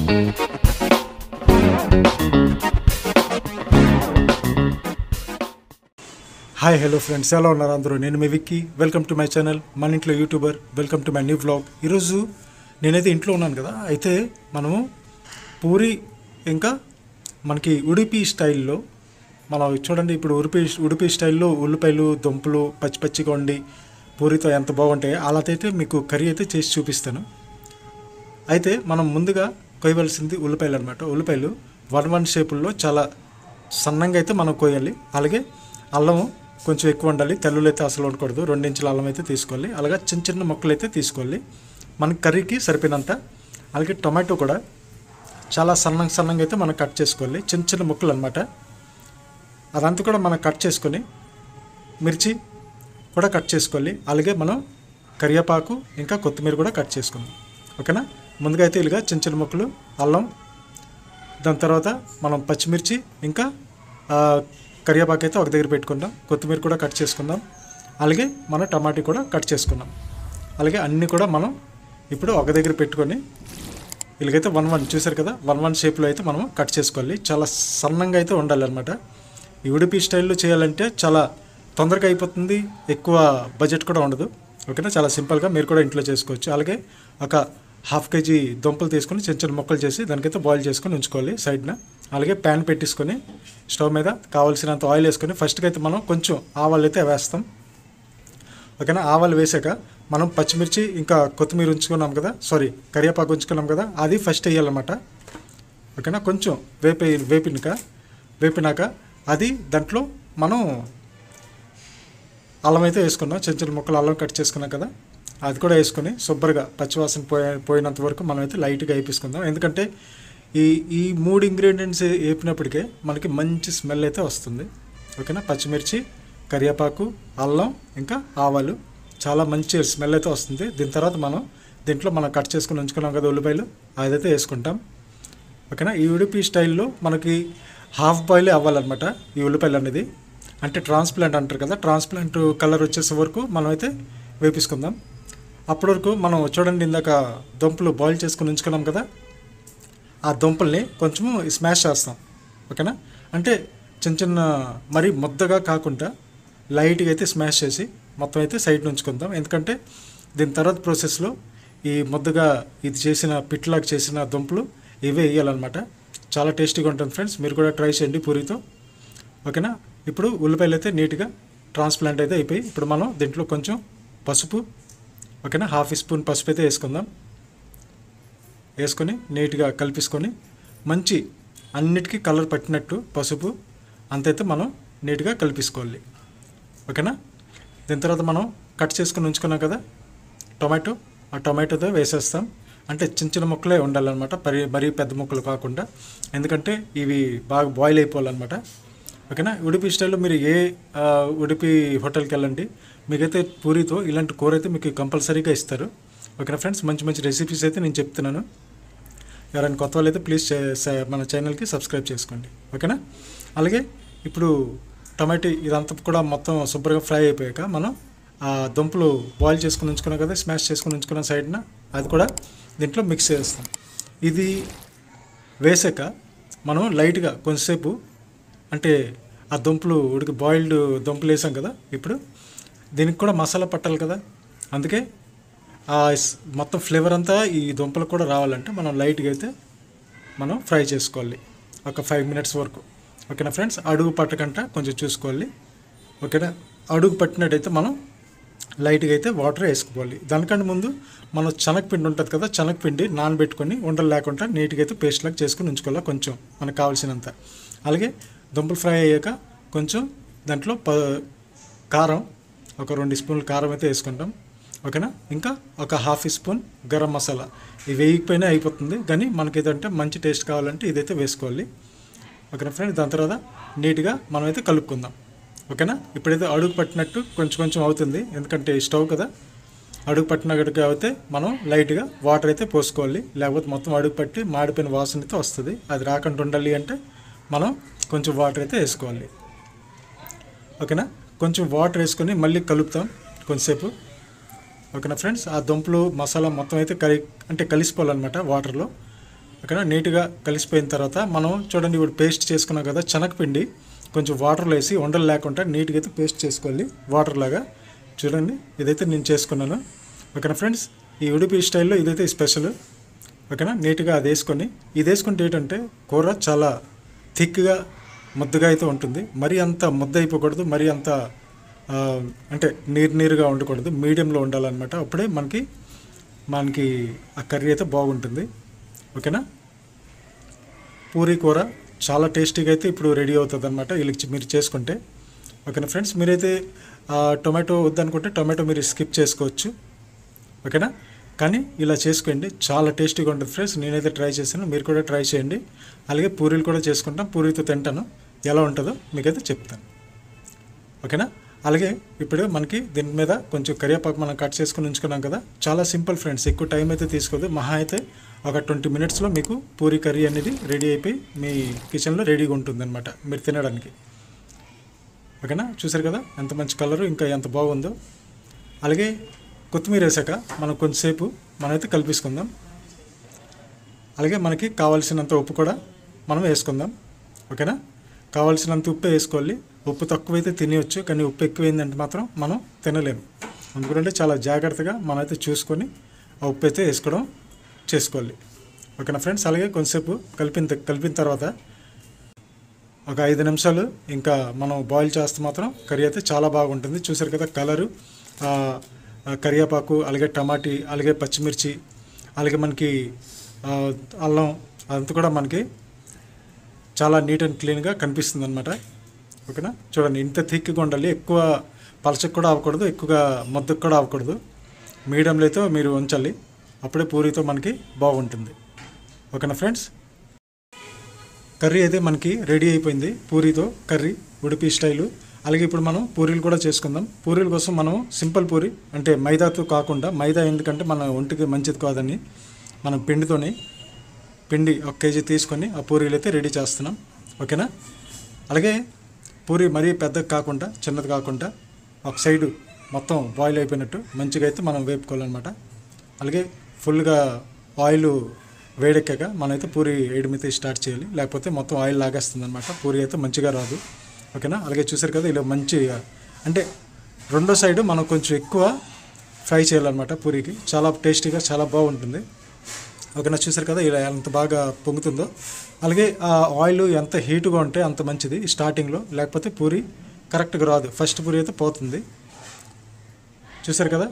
Hi hello friends, ఎలా ఉన్నారు అందరూ? నేను మీ Vicky. Welcome to my channel మన ఇంట్లో YouTuber. Welcome to my new vlog. ఈరోజు నేనైతే ఇంట్లో ఉన్నాను కదా, అయితే మనము పూరి ఇంకా మనకి ఉడిపి స్టైల్లో మనం చూడండి. ఇప్పుడు ఉడిపి స్టైల్లో ఉల్లిపాయలు దుంపలు పచ్చి పచ్చిగా వండి పూరితో ఎంత బాగుంటాయో అలాగైతే మీకు కర్రీ అయితే చేసి చూపిస్తాను. అయితే మనం ముందుగా కొయ్యవలసింది ఉల్లిపాయలు అనమాట. ఉల్లిపాయలు 1-1 షేపుల్లో చాలా సన్నంగా అయితే మనం కొయ్యాలి. అలాగే అల్లము కొంచెం ఎక్కువ ఉండాలి, తెల్లులు అయితే అసలు ఉండకూడదు. 2 ఇంచుల అల్లం అయితే తీసుకోవాలి. అలాగే చిన్న చిన్న ముక్కలు అయితే తీసుకోవాలి మనకి కర్రీకి సరిపోయినంత. అలాగే టొమాటో కూడా చాలా సన్నంగా అయితే మనం కట్ చేసుకోవాలి, చిన్న చిన్న ముక్కలు అనమాట. అదంతా కూడా మనం కట్ చేసుకొని మిర్చి కూడా కట్ చేసుకోవాలి. అలాగే మనం కరివేపాకు ఇంకా కొత్తిమీర కూడా కట్ చేసుకుందాం, ఓకేనా? ముందుగా అయితే ఇలాగా చిన్న చిన్న ముక్కలు అల్లం, దాని తర్వాత మనం పచ్చిమిర్చి ఇంకా కరివేపాకు అయితే ఒక దగ్గర పెట్టుకుందాం. కొత్తిమీర కూడా కట్ చేసుకుందాం. అలాగే మనం టమాటా కూడా కట్ చేసుకుందాం. అలాగే అన్నీ కూడా మనం ఇప్పుడు ఒక దగ్గర పెట్టుకొని ఇలాగైతే 1-1 చూసారు కదా, 1-1 షేప్లో అయితే మనం కట్ చేసుకోవాలి. చాలా సన్నంగా అయితే ఉండాలి అనమాట. ఈ ఉడిపి స్టైల్లో చేయాలంటే చాలా తొందరగా అయిపోతుంది, ఎక్కువ బడ్జెట్ కూడా ఉండదు, ఓకేనా? చాలా సింపుల్గా మీరు కూడా ఇంట్లో చేసుకోవచ్చు. అలాగే ఒక 1/2 కేజీ దుంపలు తీసుకొని చిన్న చిన్న ముక్కలు చేసి దానికైతే బాయిల్ చేసుకొని ఉంచుకోవాలి సైడ్న. అలాగే ప్యాన్ పెట్టేసుకొని స్టవ్ మీద కావాల్సినంత ఆయిల్ వేసుకొని ఫస్ట్గా అయితే మనం కొంచెం ఆవాలు అయితే వేస్తాం, ఓకేనా? ఆవాలు వేసాక మనం పచ్చిమిర్చి ఇంకా కొత్తిమీర ఉంచుకున్నాం కదా, కరివేపాకు ఉంచుకున్నాం కదా, అది ఫస్ట్ వేయాలన్నమాట, ఓకేనా? కొంచెం వేపినాక అది దాంట్లో మనం అల్లం అయితే వేసుకున్నాం. చిన్న చిన్న ముక్కలు అల్లం కట్ చేసుకున్నాం కదా, అది కూడా వేసుకొని శుభ్రంగా పచ్చివాసన పోయినంత వరకు మనం అయితే లైట్గా వేపించుకుందాం. ఎందుకంటే ఈ 3 ఇంగ్రీడియంట్స్ వేపినప్పటికే మనకి మంచి స్మెల్ అయితే వస్తుంది, ఓకేనా? పచ్చిమిర్చి, కరివేపాకు, అల్లం ఇంకా ఆవాలు చాలా మంచి స్మెల్ అయితే వస్తుంది. దీని తర్వాత దీంట్లో మనం కట్ చేసుకుని ఉంచుకున్నాం కదా ఉల్లిపాయలు, అదైతే వేసుకుంటాం, ఓకేనా? ఈ ఉడిపి స్టైల్లో మనకి హాఫ్ బాయిల్ అవ్వాలన్నమాట ఈ ఉల్లిపాయలు అనేది. అంటే ట్రాన్స్ప్లాంట్ అంటారు కదా, ట్రాన్స్ప్లాంట్ కలర్ వచ్చేసే వరకు మనం అయితే వేపించుకుందాం. అప్పటి వరకు మనం చూడండి, ఇందాక దుంపలు బాయిల్ చేసుకుని ఉంచుకున్నాం కదా, ఆ దుంపల్ని కొంచెము స్మాష్ చేస్తాం, ఓకేనా? అంటే చిన్న చిన్న మరీ ముద్దగా కాకుండా లైట్గా అయితే స్మాష్ చేసి మొత్తం అయితే సైడ్ ఉంచుకుందాం. ఎందుకంటే దీని తర్వాత ప్రాసెస్లో ఈ ముద్దగా ఇది చేసిన పిట్లాగా చేసిన దుంపలు ఇవే వేయాలన్నమాట. చాలా టేస్టీగా ఉంటుంది ఫ్రెండ్స్, మీరు కూడా ట్రై చేయండి పూరితో, ఓకేనా? ఇప్పుడు ఉల్లిపాయలు అయితే నీట్గా ట్రాన్స్ప్లాంట్ అయితే అయిపోయి ఇప్పుడు మనం దీంట్లో కొంచెం పసుపు, ఓకేనా? 1/2 స్పూన్ పసుపు అయితే వేసుకుందాం. వేసుకొని నీట్గా కలిపేసుకొని మంచి అన్నిటికీ కలర్ పట్టినట్టు పసుపు అంతైతే మనం నీట్గా కలిపేసుకోవాలి, ఓకేనా? దీని తర్వాత మనం కట్ చేసుకుని ఉంచుకున్నాం కదా టొమాటో, ఆ టొమాటోతో వేసేస్తాం. అంటే చిన్న చిన్న ముక్కలే ఉండాలన్నమాట, మరీ పెద్ద ముక్కలు కాకుండా, ఎందుకంటే ఇవి బాగా బాయిల్ అయిపోవాలన్నమాట, ఓకేనా? ఉడిపి స్టైల్లో మీరు ఏ ఉడిపి హోటల్కి వెళ్ళండి, మీకైతే పూరితో ఇలాంటి కూర అయితే మీకు కంపల్సరీగా ఇస్తారు, ఓకేనా ఫ్రెండ్స్? మంచి రెసిపీస్ అయితే నేను చెప్తున్నాను. ఎవరైనా కొత్త వాళ్ళు అయితే ప్లీజ్ మన ఛానల్కి సబ్స్క్రైబ్ చేసుకోండి, ఓకేనా? అలాగే ఇప్పుడు టమాటో ఇదంతా కూడా మొత్తం శుభ్రంగా ఫ్రై అయిపోయాక మనం ఆ దుంపలు బాయిల్ చేసుకుని ఉంచుకున్నాం కదా, స్మాష్ చేసుకుని ఉంచుకున్న సైడ్న అది కూడా దీంట్లో మిక్స్ చేస్తాం. ఇది వేసాక మనం లైట్గా కొంచెంసేపు అంటే ఆ దుంపలు బాయిల్డ్ దుంపలు వేసాం కదా, ఇప్పుడు దీనికి కూడా మసాలా పట్టాలి కదా, అందుకే మొత్తం ఫ్లేవర్ అంతా ఈ దుంపలు కూడా రావాలంటే మనం లైట్గా అయితే మనం ఫ్రై చేసుకోవాలి ఒక 5 మినిట్స్ వరకు, ఓకేనా ఫ్రెండ్స్? అడుగు పట్టకుండా కొంచెం చూసుకోవాలి, ఓకేనా? అడుగు పట్టినట్టయితే మనం లైట్గా అయితే వాటర్ వేసుకోవాలి. దానికంటే ముందు మనం శనగపిండి ఉంటుంది కదా, శనగపిండి నానబెట్టుకొని ఉండలు లేకుండా నీట్గా అయితే పేస్ట్ లాగా చేసుకుని ఉంచుకోవాలి కొంచెం మనకు కావాల్సినంత. అలాగే దుంపలు ఫ్రై అయ్యాక కొంచెం దాంట్లో కారం, ఒక 2 స్పూన్లు కారం అయితే వేసుకుంటాం, ఓకేనా? ఇంకా ఒక 1/2 స్పూన్ గరం మసాలా. ఇవి వేయకపోయినా అయిపోతుంది, కానీ మనకి ఏదంటే మంచి టేస్ట్ కావాలంటే ఇదైతే వేసుకోవాలి, ఓకేనా ఫ్రెండ్స్? దాని తర్వాత నీట్గా మనం అయితే కలుపుకుందాం, ఓకేనా? ఇప్పుడైతే అడుగు పట్టినట్టు కొంచెం అవుతుంది, ఎందుకంటే స్టవ్ కదా, అడుగు పట్టినట్టుగా అయితే మనం లైట్గా వాటర్ అయితే పోసుకోవాలి, లేకపోతే మొత్తం అడుగు పట్టి మాడిపోయిన వాసన అయితే వస్తుంది. అది రాకుండా ఉండాలి అంటే మనం కొంచెం వాటర్ అయితే వేసుకోవాలి, ఓకేనా? కొంచెం వాటర్ వేసుకొని మళ్ళీ కలుపుతాం కొంచెంసేపు, ఓకేనా ఫ్రెండ్స్? ఆ దుంపలు మసాలా మొత్తం అయితే కలిసిపోవాలన్నమాట వాటర్లో, ఓకేనా. నీట్గా కలిసిపోయిన తర్వాత మనం చూడండి ఇప్పుడు పేస్ట్ చేసుకున్నాం కదా శనగపిండి కొంచెం వాటర్లో వేసి ఉండలు లేకుండా నీట్గా అయితే పేస్ట్ చేసుకోవాలి వాటర్ లాగా. చూడండి ఇదైతే నేను చేసుకున్నాను. ఓకేనా ఫ్రెండ్స్, ఈ ఉడిపి స్టైల్లో ఇదైతే స్పెషల్. ఓకేనా, నీట్గా అది వేసుకొని ఇది వేసుకుంటే ఏంటంటే కూర చాలా థిక్గా ముద్దగా అయితే ఉంటుంది. మరీ అంత ముద్ద అయిపోకూడదు, మరీ అంత అంటే నీరుగా ఉండకూడదు, మీడియంలో ఉండాలన్నమాట. అప్పుడే మనకి ఆ కర్రీ అయితే బాగుంటుంది. ఓకేనా, పూరీ కూర చాలా టేస్టీగా అయితే ఇప్పుడు రెడీ అవుతుంది అనమాట వీళ్ళకి మీరు చేసుకుంటే. ఓకేనా ఫ్రెండ్స్, మీరైతే టొమాటో వద్దనుకుంటే టొమాటో మీరు స్కిప్ చేసుకోవచ్చు. ఓకేనా, కానీ ఇలా చేసుకోండి, చాలా టేస్టీగా ఉంటుంది ఫ్రెండ్స్. నేనైతే ట్రై చేశాను, మీరు కూడా ట్రై చేయండి. అలాగే పూరీలు కూడా చేసుకుంటాం, పూరీతో తింటాను, ఎలా ఉంటుందో మీకైతే చెప్తాను. ఓకేనా, అలాగే ఇప్పుడు మనకి దీని మీద కొంచెం కరివేపాకు మనం కట్ చేసుకుని ఉంచుకున్నాం కదా. చాలా సింపుల్ ఫ్రెండ్స్, ఎక్కువ టైం అయితే తీసుకోదు. మహా అయితే ఒక 20 మినిట్స్లో మీకు పూరీ కర్రీ అనేది రెడీ అయిపోయి మీ కిచెన్లో రెడీగా ఉంటుందన్నమాట మీరు తినడానికి. ఓకేనా, చూసారు కదా ఎంత మంచి కలరు, ఇంకా ఎంత బాగుందో. అలాగే కొత్తిమీర వేసాక మనం కొంచెంసేపు మనమైతే కలిపేసుకుందాం. అలాగే మనకి కావాల్సినంత ఉప్పు కూడా మనం వేసుకుందాం. ఓకేనా, కావాల్సినంత ఉప్పు వేసుకోవాలి. ఉప్పు తక్కువైతే తినేయచ్చు, కానీ ఉప్పు ఎక్కువైందంటే మాత్రం మనం తినలేము. అందుకంటే చాలా జాగ్రత్తగా మనమైతే చూసుకొని ఆ ఉప్పు అయితే వేసుకోవడం చేసుకోవాలి. ఓకేనా ఫ్రెండ్స్, అలాగే కొంచెంసేపు కలిపిన తర్వాత ఒక 5 నిమిషాలు ఇంకా మనం బాయిల్ చేస్తే మాత్రం కర్రీ అయితే చాలా బాగుంటుంది. చూసారు కదా కలరు, కరివేపాకు, అలాగే టమాటీ, అలాగే పచ్చిమిర్చి, అలాగే మనకి అల్లం అదంతా కూడా మనకి చాలా నీట్ అండ్ క్లీన్గా కనిపిస్తుంది అనమాట. ఓకేనా, చూడండి ఇంత థిక్గా ఉండాలి, ఎక్కువ పలచకు కూడా అవ్వకూడదు, ఎక్కువగా ముద్దకు కూడా అవ్వకూడదు, మీడియంలో అయితే మీరు ఉంచాలి. అప్పుడే పూరీతో మనకి బాగుంటుంది. ఓకేనా ఫ్రెండ్స్, కర్రీ అయితే మనకి రెడీ అయిపోయింది, పూరీతో కర్రీ ఉడిపి స్టైలు. అలాగే ఇప్పుడు మనం పూరీలు కూడా చేసుకుందాం. పూరీల కోసం మనం సింపుల్ పూరి అంటే మైదాతో కాకుండా, మైదా ఎందుకంటే మన ఒంటికి మంచిది కాదని మనం పిండి 1 కేజీ తీసుకొని ఆ పూరీలు అయితే రెడీ చేస్తున్నాం. ఓకేనా, అలాగే పూరి మరీ పెద్దగా కాకుండా చిన్నది కాకుండా ఒక సైడు మొత్తం బాయిల్ అయిపోయినట్టు మంచిగా అయితే మనం వేపుకోవాలన్నమాట. అలాగే ఫుల్గా ఆయిల్ వేడెక్కాక మనమైతే పూరి వేయడం అయితే స్టార్ట్ చేయాలి, లేకపోతే మొత్తం ఆయిల్ లాగేస్తుంది అనమాట, పూరి అయితే మంచిగా రాదు. ఓకేనా, అలాగే చూసారు కదా ఇలా మంచిగా అంటే రెండో సైడు మనం కొంచెం ఎక్కువ ఫ్రై చేయాలన్నమాట. పూరికి చాలా టేస్టీగా చాలా బాగుంటుంది. ఓకేనా, చూసారు కదా ఇలా ఎంత బాగా పొంగుతుందో. అలాగే ఆ ఆయిల్ ఎంత హీటుగా ఉంటే అంత మంచిది స్టార్టింగ్లో, లేకపోతే పూరి కరెక్ట్గా రాదు, ఫస్ట్ పూరి అయితే పోతుంది. చూసారు కదా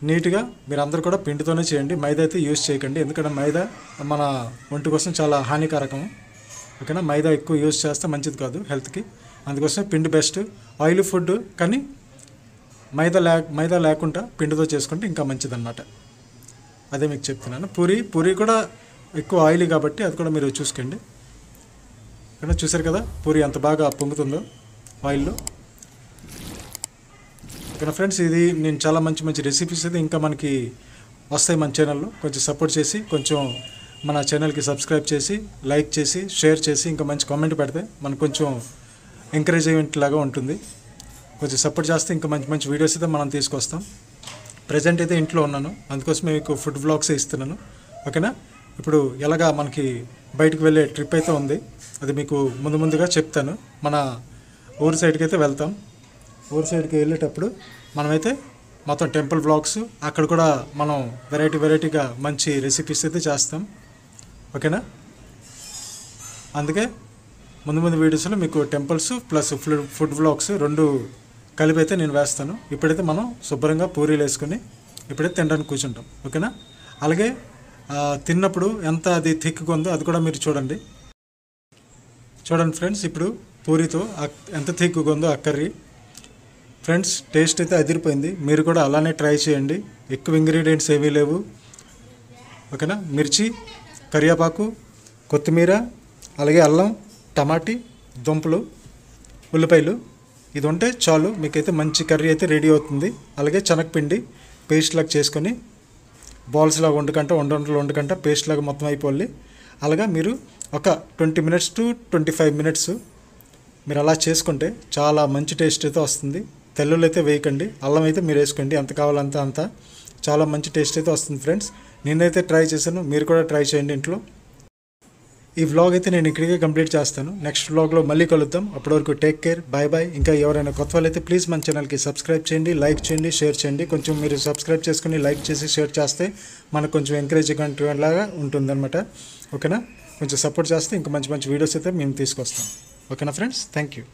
నీట్గా మీరు అందరూ కూడా పిండితోనే చేయండి, మైదా అయితే యూజ్ చేయకండి, ఎందుకంటే మైదా మన ఒంటి కోసం చాలా హానికారకం. ఓకేనా, మైదా ఎక్కువ యూజ్ చేస్తే మంచిది కాదు హెల్త్కి, అందుకోసం పిండి బెస్ట్. ఆయిల్ ఫుడ్ కానీ మైదా లేకుండా పిండితో చేసుకుంటే ఇంకా మంచిదన్నమాట. అదే మీకు చెప్తున్నాను. పూరి కూడా ఎక్కువ ఆయిల్ కాబట్టి అది కూడా మీరు చూసుకోండి. ఇక్కడ చూసారు కదా పూరి ఎంత బాగా పొంగుతుందో ఆయిల్లో. ఇక్కడ ఫ్రెండ్స్ ఇది నేను చాలా మంచి రెసిపీస్ అయితే ఇంకా మనకి వస్తాయి మన ఛానల్లో. కొంచెం సపోర్ట్ చేసి కొంచెం మన ఛానల్కి సబ్స్క్రైబ్ చేసి లైక్ చేసి షేర్ చేసి ఇంకా మంచి కామెంట్ పెడితే మనకు కొంచెం ఎంకరేజ్మెంట్ లాగా ఉంటుంది. కొంచెం సపోర్ట్ చేస్తే ఇంకా మంచి వీడియోస్ అయితే మనం తీసుకొస్తాం. ప్రజెంట్ అయితే ఇంట్లో ఉన్నాను, అందుకోసమే మీకు ఫుడ్ వ్లాగ్స్ ఇస్తున్నాను. ఓకేనా, ఇప్పుడు ఎలాగా మనకి బయటకు వెళ్ళే ట్రిప్ అయితే ఉంది, అది మీకు ముందుగా చెప్తాను. మన ఊరు సైడ్కి అయితే వెళ్తాం. ఊరు సైడ్కి వెళ్ళేటప్పుడు మనమైతే మొత్తం టెంపుల్ వ్లాగ్స్, అక్కడ కూడా మనం వెరైటీగా మంచి రెసిపీస్ అయితే చేస్తాం. ఓకేనా, అందుకే ముందు వీడియోస్లో మీకు టెంపుల్స్ ప్లస్ ఫుడ్ వ్లాగ్స్ 2 కలిపి అయితే నేను వేస్తాను. ఇప్పుడైతే మనం శుభ్రంగా పూరీలు వేసుకొని ఇప్పుడైతే తినడానికి కూర్చుంటాం. ఓకేనా, అలాగే తిన్నప్పుడు ఎంత అది థిక్గా ఉందో అది కూడా మీరు చూడండి ఫ్రెండ్స్. ఇప్పుడు పూరీతో ఎంత థిక్గా ఉందో ఆ కర్రీ ఫ్రెండ్స్, టేస్ట్ అయితే అదిరిపోయింది. మీరు కూడా అలానే ట్రై చేయండి. ఎక్కువ ఇంగ్రీడియంట్స్ ఏమీ లేవు. ఓకేనా, మిర్చి, కరివేపాకు, కొత్తిమీర, అలాగే అల్లం, టమాటీ, దుంపలు, ఉల్లిపాయలు, ఇది ఉంటే చాలు మీకైతే మంచి కర్రీ అయితే రెడీ అవుతుంది. అలాగే శనగపిండి పేస్ట్ లాగా చేసుకొని బాల్స్ లాగా వండుకంట పేస్ట్ లాగా మొత్తం అయిపోవాలి. అలాగా మీరు ఒక 20 మినిట్స్ టు 25 మినిట్స్ మీరు అలా చేసుకుంటే చాలా మంచి టేస్ట్ అయితే వస్తుంది. తెల్లులు అయితే వేయకండి, అల్లం అయితే మీరు వేసుకోండి, ఎంత కావాలంత అంత, చాలా మంచి టేస్ట్ అయితే వస్తుంది ఫ్రెండ్స్. నేనైతే ట్రై చేశాను, మీరు కూడా ట్రై చేయండి ఇంట్లో. ఈ వ్లాగ్ అయితే నేను ఇక్కడికే కంప్లీట్ చేస్తాను. నెక్స్ట్ వ్లాగ్లో మళ్ళీ కలుద్దాం. అప్పటి వరకు టేక్ కేర్, బాయ్ బాయ్. ఇంకా ఎవరైనా కొత్త వాళ్ళైతే ప్లీజ్ మన ఛానల్కి సబ్స్క్రైబ్ చేయండి, లైక్ చేయండి, షేర్ చేయండి. కొంచెం మీరు సబ్స్క్రైబ్ చేసుకుని లైక్ చేసి షేర్ చేస్తే మనకు కొంచెం ఎంకరేజింగ్ లాగా ఉంటుందన్నమాట. ఓకేనా? కొంచెం సపోర్ట్ చేస్తే ఇంకా మంచి మంచి వీడియోస్ అయితే మేము తీసుకొస్తాం. ఓకేనా ఫ్రెండ్స్? Thank you.